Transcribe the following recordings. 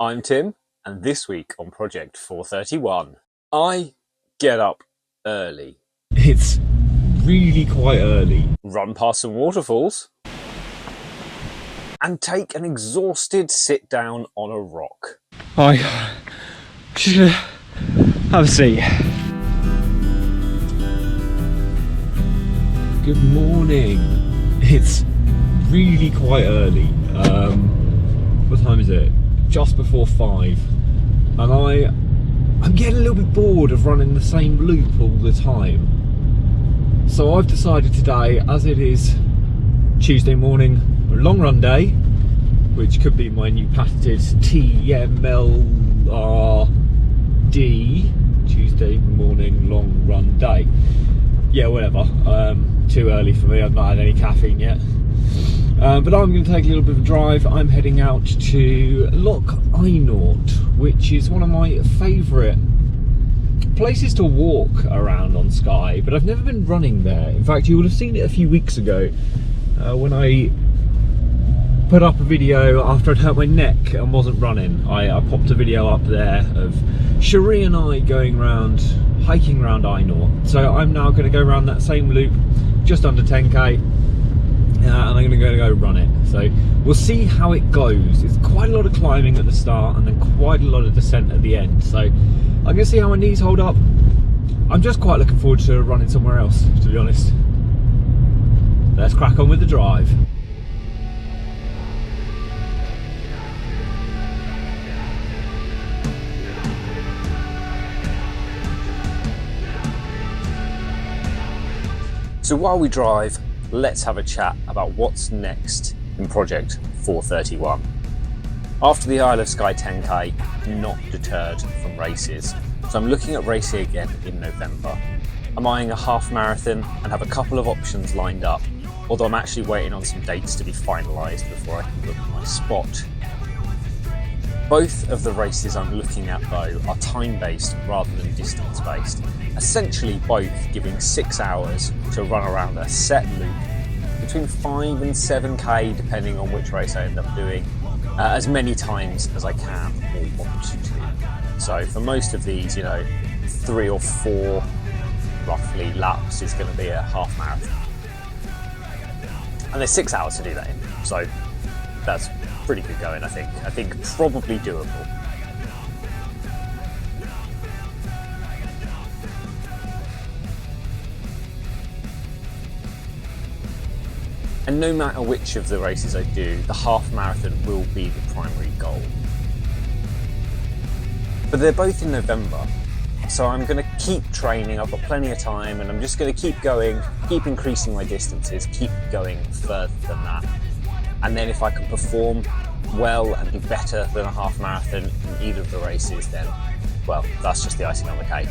I'm Tim, and this week on Project 431, I get up early. It's really quite early. Run past some waterfalls, and take an exhausted sit down on a rock. Just gonna have a seat. Good morning. It's really quite early. What time is it? Just before 5. And I'm getting a little bit bored of running the same loop all the time. So I've decided today, as it is Tuesday morning, long run day, which could be my new patented TMLRD, Tuesday morning long run day. Yeah, whatever. Too early for me, I've not had any caffeine yet. But I'm going to take a little bit of a drive. I'm heading out to Loch Einort, which is one of my favourite places to walk around on Skye, but I've never been running there. In fact, you would have seen it a few weeks ago when I put up a video after I'd hurt my neck and wasn't running. I popped a video up there of Cherie and I going around, hiking around Einort. So I'm now going to go around that same loop, just under 10k. And I'm going to go run it. So we'll see how it goes. It's quite a lot of climbing at the start and then quite a lot of descent at the end. So I'm going to see how my knees hold up. I'm just quite looking forward to running somewhere else, to be honest. Let's crack on with the drive. So while we drive, let's have a chat about what's next in Project 431. After the Isle of Skye 10k, not deterred from races. So I'm looking at racing again in November. I'm eyeing a half marathon and have a couple of options lined up, although I'm actually waiting on some dates to be finalised before I can book my spot. Both of the races I'm looking at though are time-based rather than distance-based, essentially both giving 6 hours to run around a set loop between 5 and 7k depending on which race I end up doing, as many times as I can or want to. So for most of these, 3 or 4 roughly laps is going to be a half marathon. And there's 6 hours to do that in, so that's pretty good going, I think. I think probably doable. And no matter which of the races I do, the half marathon will be the primary goal. But they're both in November, so I'm going to keep training. I've got plenty of time, and I'm just going to keep going, keep increasing my distances, keep going further than that. And then if I can perform well and do better than a half marathon in either of the races, then, well, that's just the icing on the cake.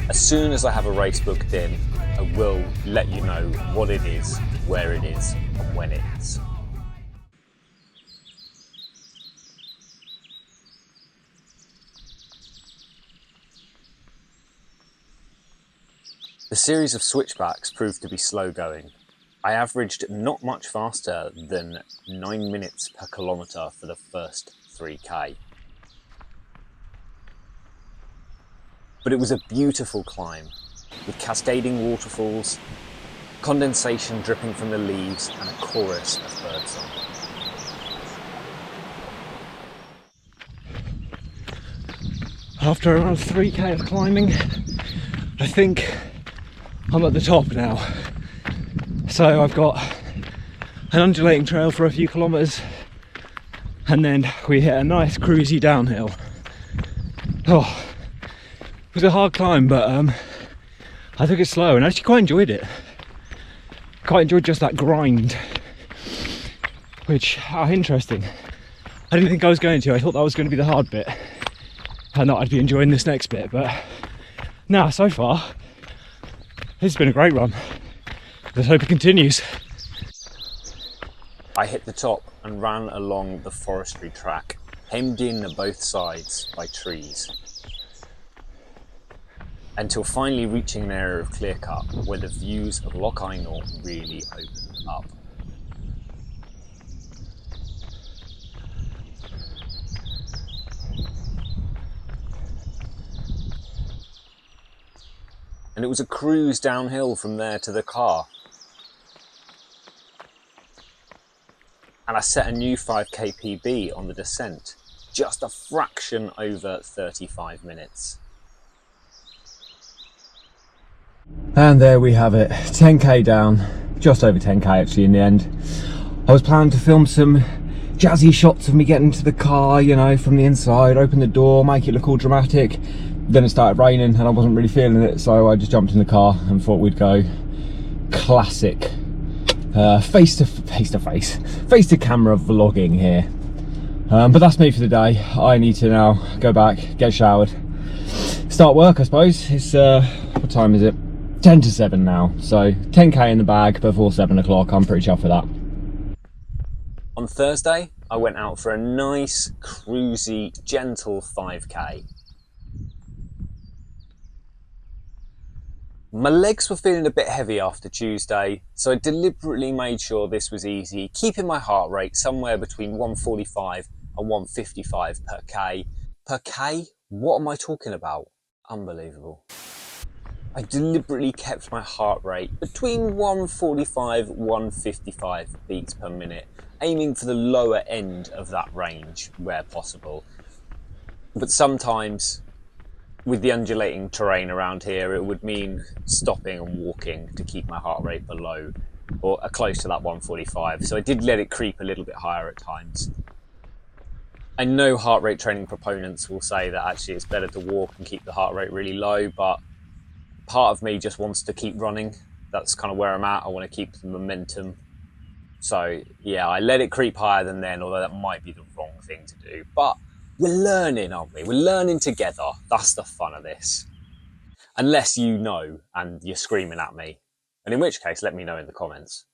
As soon as I have a race booked in, I will let you know what it is, where it is, and when it is. The series of switchbacks proved to be slow going. I averaged not much faster than 9 minutes per kilometre for the first 3k. But it was a beautiful climb, with cascading waterfalls, condensation dripping from the leaves, and a chorus of birdsong. After around 3k of climbing, I think I'm at the top now. So I've got an undulating trail for a few kilometres, and then we hit a nice cruisy downhill. Oh, it was a hard climb, but I took it slow and I actually quite enjoyed it. Quite enjoyed just that grind, which, interesting. I didn't think I was going to. I thought that was going to be the hard bit and that I'd be enjoying this next bit, but now so far it's been a great run. Let's hope it continues. I hit the top and ran along the forestry track, hemmed in on both sides by trees, until finally reaching an area of clear cut where the views of Loch Einort really open up. and it was a cruise downhill from there to the car. And I set a new 5k PB on the descent, just a fraction over 35 minutes. And there we have it, 10k down, just over 10k actually in the end. I was planning to film some jazzy shots of me getting into the car, you know, from the inside, open the door, make it look all dramatic. Then it started raining and I wasn't really feeling it, so I just jumped in the car and thought we'd go classic face to camera vlogging here. But that's me for the day. I need to now go back, get showered, start work I suppose. It's what time is it? 10 to 7 now, so 10k in the bag before 7 o'clock. I'm pretty chuffed for that. On Thursday, I went out for a nice, cruisy, gentle 5k. My legs were feeling a bit heavy after Tuesday, so I deliberately made sure this was easy, keeping my heart rate somewhere between 145 and 155 per k. Per k? What am I talking about? Unbelievable. I deliberately kept my heart rate between 145 and 155 beats per minute, aiming for the lower end of that range where possible. But sometimes, with the undulating terrain around here, it would mean stopping and walking to keep my heart rate below or close to that 145. So I did let it creep a little bit higher at times. I know heart rate training proponents will say that actually it's better to walk and keep the heart rate really low, but part of me just wants to keep running. That's kind of where I'm at. I want to keep the momentum. So yeah, I let it creep higher than then, although that might be the wrong thing to do. But we're learning, aren't we? We're learning together. That's the fun of this. Unless you know and you're screaming at me. And in which case, let me know in the comments.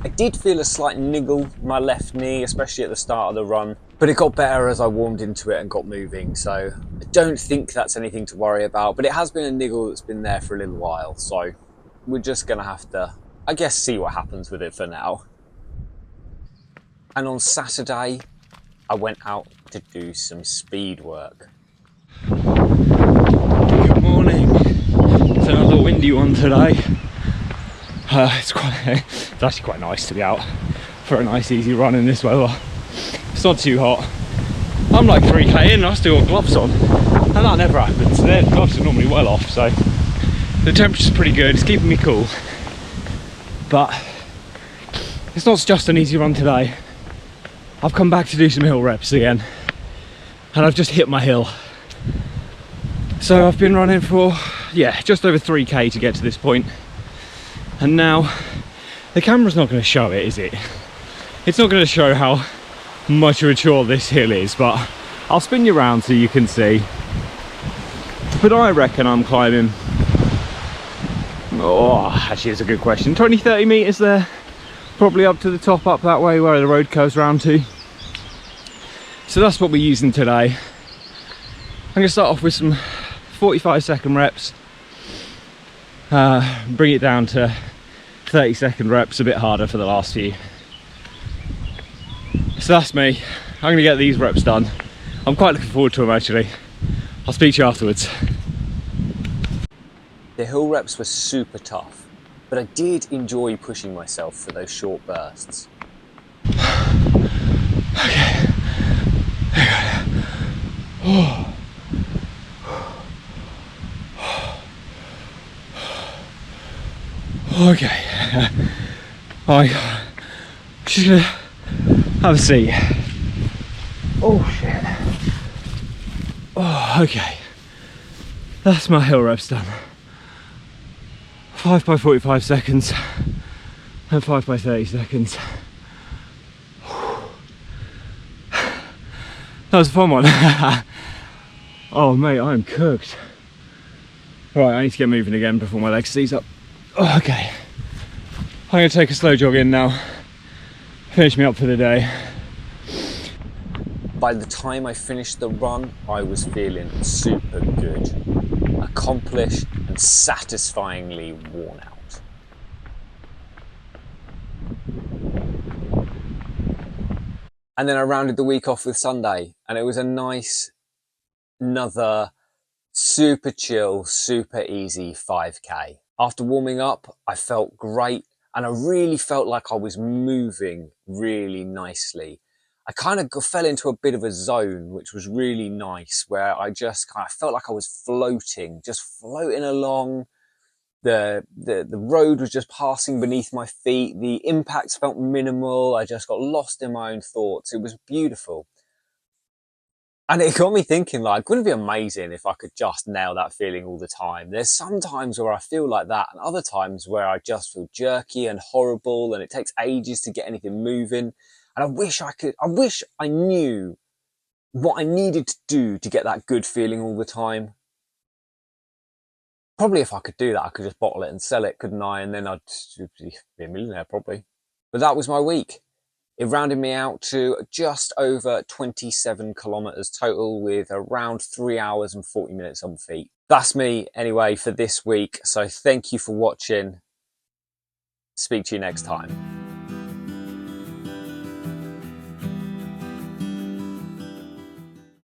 I did feel a slight niggle in my left knee, especially at the start of the run, but it got better as I warmed into it and got moving. So I don't think that's anything to worry about, but it has been a niggle that's been there for a little while. So we're just gonna have to, I guess, see what happens with it for now. And on Saturday, I went out to do some speed work. Good morning. It's another windy one today. It's actually quite nice to be out for a nice easy run in this weather. It's not too hot. I'm like 3k in, I still got gloves on, and that never happens. The gloves are normally well off, so the temperature's pretty good. It's keeping me cool, but it's not just an easy run today. I've come back to do some hill reps again, and I've just hit my hill. So I've been running for, yeah, just over 3k to get to this point. And now, the camera's not going to show it, is it? It's not going to show how much of a chore this hill is, but I'll spin you around so you can see. But I reckon I'm climbing, oh, actually it's a good question, 20-30 metres there. Probably up to the top, up that way where the road curves round to. So that's what we're using today. I'm going to start off with some 45-second reps. Bring it down to 30-second reps, a bit harder for the last few. So that's me. I'm going to get these reps done. I'm quite looking forward to them actually. I'll speak to you afterwards. The hill reps were super tough, but I did enjoy pushing myself for those short bursts. Okay. Oh. Okay, I'm just gonna have a seat. Oh shit. Oh, okay. That's my hill reps done. 5 by 45 seconds and 5 by 30 seconds. That was a fun one. Oh mate, I'm cooked. Right, I need to get moving again before my legs seize up. Oh, okay, I'm going to take a slow jog in now, finish me up for the day. By the time I finished the run, I was feeling super good, accomplished and satisfyingly worn out. And then I rounded the week off with Sunday, and it was a nice, another Super chill, super easy 5K. After warming up, I felt great and I really felt like I was moving really nicely. I kind of fell into a bit of a zone, which was really nice, where I just kind of felt like I was floating, just floating along. The road was just passing beneath my feet. The impacts felt minimal. I just got lost in my own thoughts. It was beautiful. And it got me thinking, like, wouldn't it be amazing if I could just nail that feeling all the time? There's some times where I feel like that, and other times where I just feel jerky and horrible, and it takes ages to get anything moving. And I wish I knew what I needed to do to get that good feeling all the time. Probably if I could do that, I could just bottle it and sell it, couldn't I? And then I'd be a millionaire, probably. But that was my week. It rounded me out to just over 27 kilometers total, with around 3 hours and 40 minutes on feet. That's me anyway for this week. So thank you for watching. Speak to you next time.